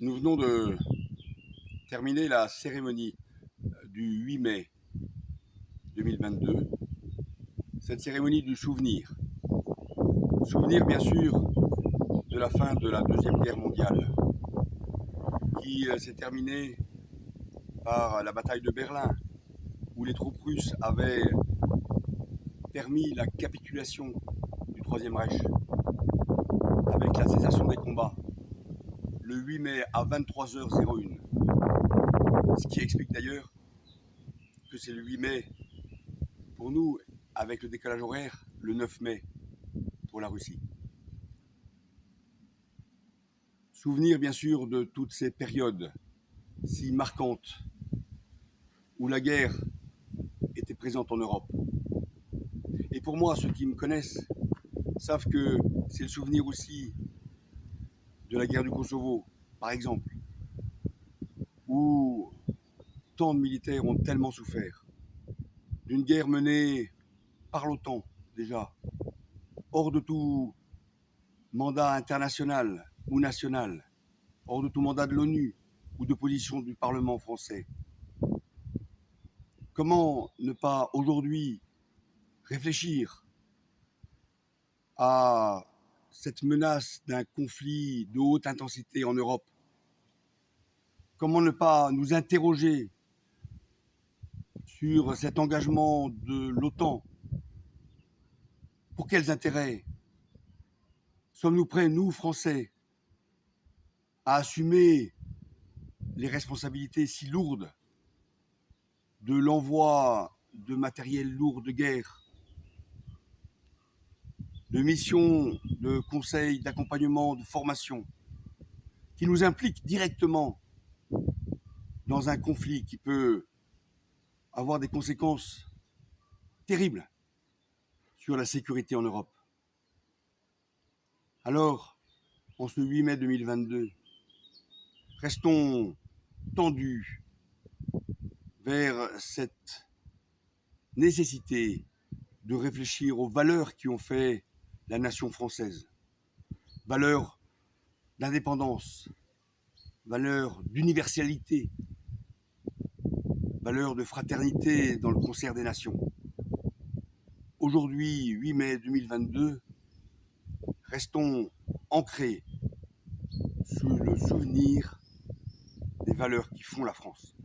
Nous venons de terminer la cérémonie du 8 mai 2022, cette cérémonie du souvenir. Souvenir bien sûr de la fin de la Deuxième Guerre mondiale, qui s'est terminée par la bataille de Berlin, où les troupes russes avaient permis la capitulation du Troisième Reich, avec la cessation des combats, le 8 mai à 23h01. Ce qui explique d'ailleurs que c'est le 8 mai pour nous, avec le décalage horaire, le 9 mai pour la Russie. Souvenir bien sûr de toutes ces périodes si marquantes où la guerre était présente en Europe. Et pour moi, ceux qui me connaissent savent que c'est le souvenir aussi de la guerre du Kosovo, par exemple, où tant de militaires ont tellement souffert, d'une guerre menée par l'OTAN déjà, hors de tout mandat international ou national, hors de tout mandat de l'ONU ou de position du Parlement français. Comment ne pas aujourd'hui réfléchir à cette menace d'un conflit de haute intensité en Europe? Comment ne pas nous interroger sur cet engagement de l'OTAN? Pour quels intérêts? Sommes-nous prêts, nous, Français, à assumer les responsabilités si lourdes de l'envoi de matériel lourd de guerre, de missions de conseil, d'accompagnement, de formation, qui nous impliquent directement dans un conflit qui peut avoir des conséquences terribles sur la sécurité en Europe? Alors, en ce 8 mai 2022, restons tendus vers cette nécessité de réfléchir aux valeurs qui ont fait la nation française. Valeurs d'indépendance, valeurs d'universalité, valeurs de fraternité dans le concert des nations. Aujourd'hui, 8 mai 2022, restons ancrés sous le souvenir des valeurs qui font la France.